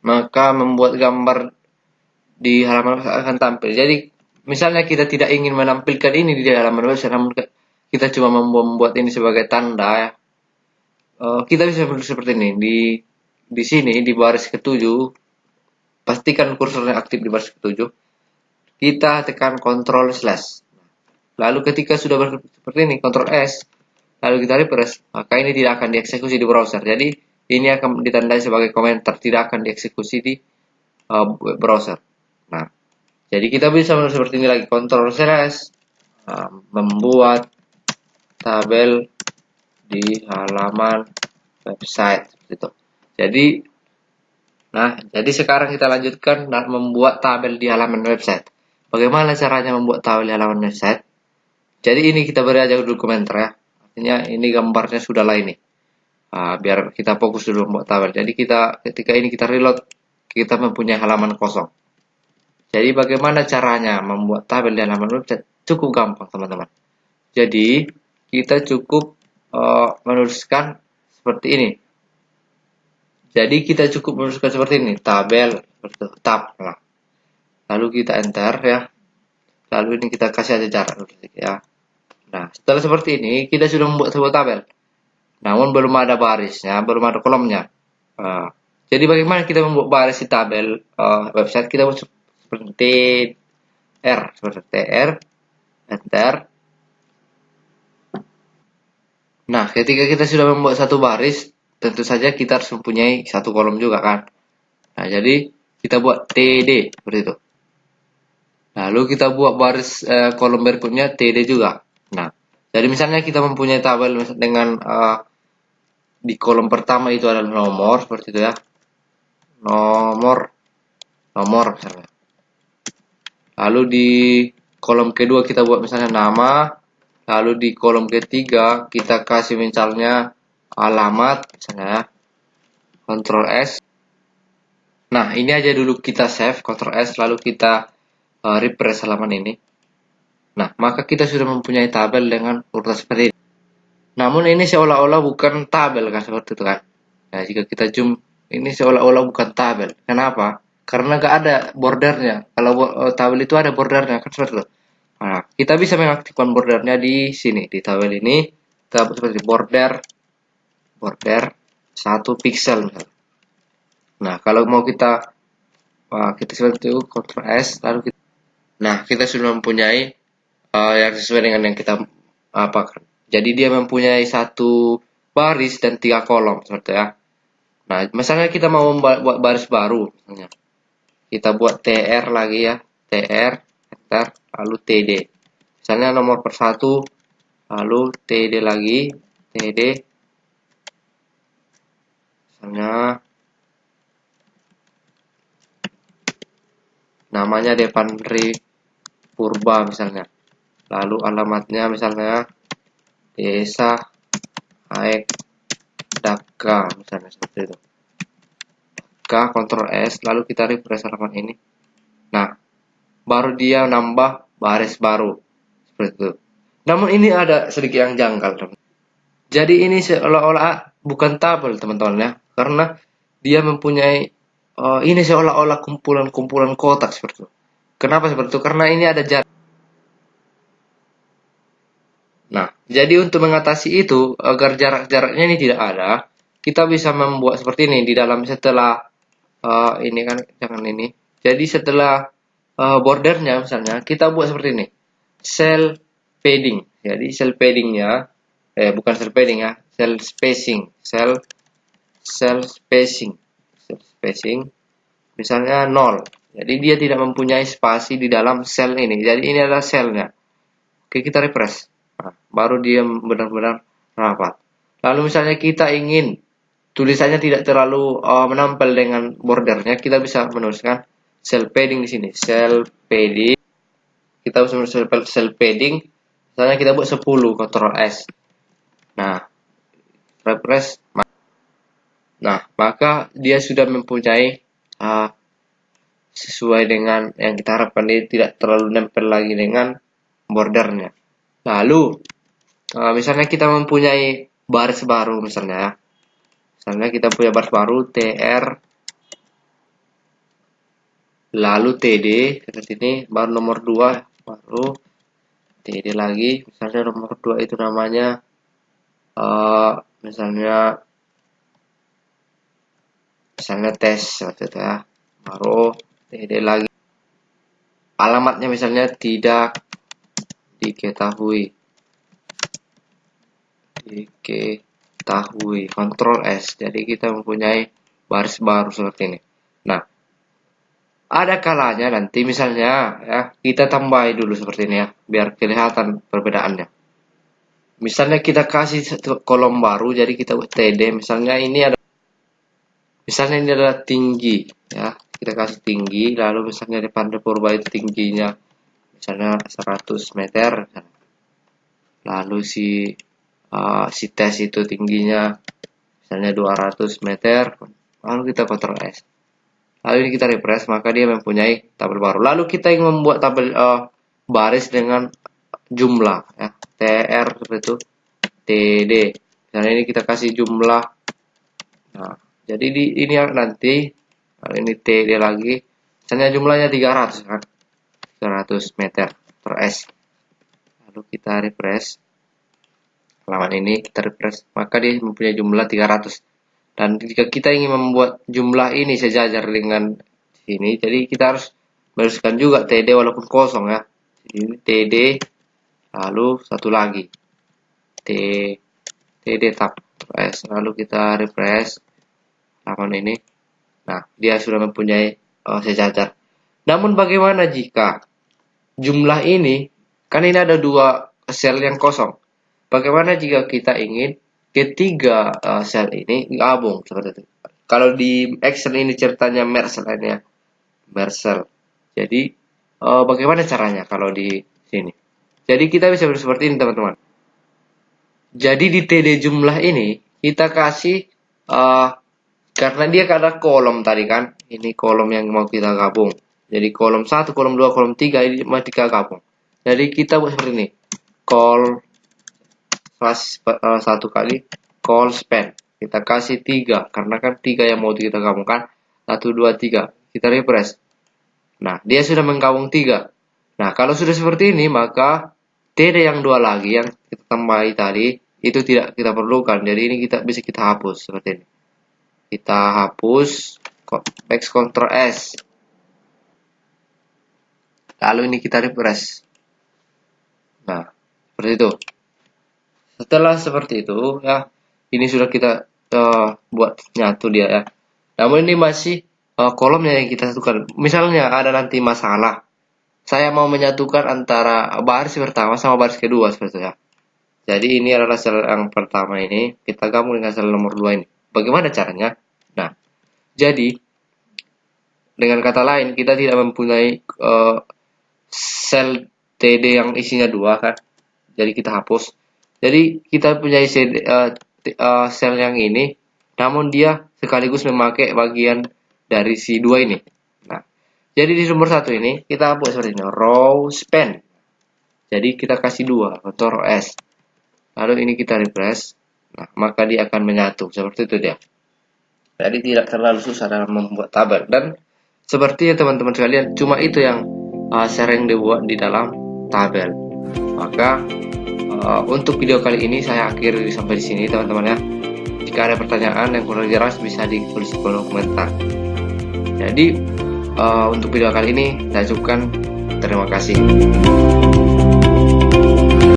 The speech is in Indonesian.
maka membuat gambar di halaman website akan tampil. Jadi misalnya kita tidak ingin menampilkan ini di halaman website, namun kita cuma membuat ini sebagai tanda ya. Kita bisa seperti ini di sini di baris ketujuh, pastikan kursornya aktif di baris ketujuh. Kita tekan Ctrl/. Lalu ketika sudah seperti ini, Ctrl S, lalu kita refresh, maka ini tidak akan dieksekusi di browser. Jadi ini akan ditandai sebagai komentar, tidak akan dieksekusi di browser. Nah, jadi kita bisa seperti ini lagi, Ctrl S, membuat tabel di halaman website gitu. Jadi sekarang kita lanjutkan membuat tabel di halaman website. Bagaimana caranya membuat tabel di halaman website? Jadi ini kita beri aja dulu komentar ya. Artinya ini gambarnya sudah lah ini. Biar kita fokus dulu membuat tabel. Jadi ketika ini kita reload, kita mempunyai halaman kosong. Jadi bagaimana caranya membuat tabel di halaman website? Cukup gampang teman-teman. Jadi kita cukup menuliskan seperti ini. Jadi kita cukup menuliskan seperti ini, tabel, tab. Nah, lalu kita enter ya. Lalu ini kita kasih aja jarak ya. Nah, setelah seperti ini kita sudah membuat sebuah tabel. Namun belum ada barisnya, belum ada kolomnya. Jadi bagaimana kita membuat baris di tabel website? Kita buat seperti TR, enter. Nah, ketika kita sudah membuat satu baris, tentu saja kita harus mempunyai satu kolom juga kan. Nah, jadi kita buat TD seperti itu. Lalu kita buat baris kolom berikutnya TD juga. Nah, jadi misalnya kita mempunyai tabel dengan di kolom pertama itu adalah nomor seperti itu ya. Nomor misalnya. Lalu di kolom kedua kita buat misalnya nama. Lalu di kolom ketiga kita kasih misalnya alamat misalnya ya. Ctrl S. Nah, ini aja dulu kita save, Ctrl S, lalu kita refresh halaman ini. Nah, maka kita sudah mempunyai tabel dengan urutan seperti ini. Namun ini seolah-olah bukan tabel kan, seperti itu kan. Nah, jika kita zoom, ini seolah-olah bukan tabel. Kenapa? Karena nggak ada bordernya. Kalau tabel itu ada bordernya kan seperti itu. Nah, kita bisa mengaktifkan bordernya di sini, di tabel ini. Kita seperti border 1 pixel misalnya. Nah, kalau mau kita seperti itu, Ctrl S, lalu kita sudah mempunyai yang sesuai dengan yang kita apakan. Jadi dia mempunyai satu baris dan 3 kolom seperti ya. Nah, misalnya kita mau buat baris baru, misalnya kita buat TR lagi ya, TR, enter, lalu TD. Misalnya nomor per 1, lalu TD lagi, TD, misalnya namanya Devandri Purba misalnya, lalu alamatnya misalnya Desa Aek Daka misalnya seperti itu. Daka, Ctrl S, lalu kita refresh halaman ini. Nah, baru dia nambah baris baru seperti itu. Namun ini ada sedikit yang janggal teman. Jadi ini seolah-olah bukan tabel teman-teman ya, karena dia mempunyai ini seolah-olah kumpulan-kumpulan kotak seperti itu. Kenapa seperti itu? Karena ini ada jarak. Nah, jadi untuk mengatasi itu, agar jarak-jaraknya ini tidak ada, kita bisa membuat seperti ini di dalam setelah ini kan, jangan ini. Jadi setelah bordernya misalnya, kita buat seperti ini. Cell padding. Jadi cell paddingnya, bukan cell padding ya, cell spacing. Misalnya 0. Jadi dia tidak mempunyai spasi di dalam sel ini. Jadi ini adalah selnya. Oke, kita refresh. Nah, baru dia benar-benar rapat. Lalu misalnya kita ingin tulisannya tidak terlalu menempel dengan bordernya, kita bisa menuliskan cell padding di sini. Cell padding. Kita bisa menulis cell padding. Misalnya kita buat 10, Ctrl S. Nah, refresh. Nah, maka dia sudah mempunyai sesuai dengan yang kita harapkan, dia tidak terlalu nempel lagi dengan bordernya. Lalu misalnya kita mempunyai baris baru misalnya kita punya baris baru TR lalu TD seperti ini, baru nomor 2, baru TD lagi. Misalnya nomor 2 itu namanya misalnya tes seperti itu ya, baru TD lagi, alamatnya misalnya tidak diketahui, Ctrl S, jadi kita mempunyai baris baru seperti ini. Nah, ada kalanya nanti misalnya ya, kita tambahi dulu seperti ini ya, biar kelihatan perbedaannya. Misalnya kita kasih satu kolom baru, jadi kita buat TD, misalnya ini adalah tinggi ya, kita kasih tinggi, lalu misalnya di Pandai Purba itu tingginya misalnya 100 meter, lalu si tes itu tingginya misalnya 200 meter, lalu kita Ctrl S, lalu ini kita refresh, maka dia mempunyai tabel baru. Lalu kita ingin membuat tabel baris dengan jumlah ya, TR seperti itu, TD, dan ini kita kasih jumlah. Nah, jadi ini nanti ini TD lagi, misalnya jumlahnya 300 kan, 300 meter per S, lalu kita refresh halaman ini, kita refresh, maka dia mempunyai jumlah 300. Dan jika kita ingin membuat jumlah ini sejajar dengan sini, jadi kita harus menuliskan juga TD walaupun kosong ya. Ini TD, lalu satu lagi TD tab S, lalu kita refresh halaman ini. Nah, dia sudah mempunyai sejajar. Namun bagaimana jika jumlah ini, kan ini ada 2 sel yang kosong. Bagaimana jika kita ingin ketiga sel ini gabung seperti itu? Kalau di Excel ini ceritanya merge ya, merge. Jadi bagaimana caranya kalau di sini? Jadi kita bisa seperti ini teman-teman. Jadi di TD jumlah ini kita kasih karena dia ada kolom tadi kan, ini kolom yang mau kita gabung. Jadi kolom 1, kolom 2, kolom 3 ini mau kita gabung. Jadi kita buat seperti ini. Call satu kali call span, kita kasih 3 karena kan 3 yang mau kita gabungkan, 1 2 3, kita refresh. Nah, dia sudah menggabung 3. Nah, kalau sudah seperti ini, maka TD yang 2 lagi yang kita tambahi tadi itu tidak kita perlukan, jadi ini bisa kita hapus seperti ini. Kita hapus, Ctrl S, lalu ini kita refresh. Nah, seperti itu. Setelah seperti itu ya, ini sudah kita buat nyatu dia ya. Namun ini masih kolomnya yang kita satukan. Misalnya ada nanti masalah, saya mau menyatukan antara baris pertama sama baris kedua seperti itu ya. Jadi ini adalah sel yang pertama, ini kita gabung dengan sel nomor 2 ini. Bagaimana caranya? Nah, jadi dengan kata lain kita tidak mempunyai sel TD yang isinya 2 kan. Jadi kita hapus. Jadi kita punya sel yang ini, namun dia sekaligus memakai bagian dari si 2 ini. Nah, jadi di nomor 1 ini kita hapus seperti ini, row span. Jadi kita kasih 2, Ctrl S. Lalu ini kita refresh. Nah, maka dia akan menyatu seperti itu dia. Jadi tidak terlalu susah dalam membuat tabel. Dan sepertinya teman-teman sekalian, cuma itu yang sering dibuat di dalam tabel. Maka untuk video kali ini saya akhiri sampai di sini teman-teman ya. Jika ada pertanyaan yang kurang jelas bisa ditulis di kolom komentar. Jadi untuk video kali ini saya cukupkan. Terima kasih.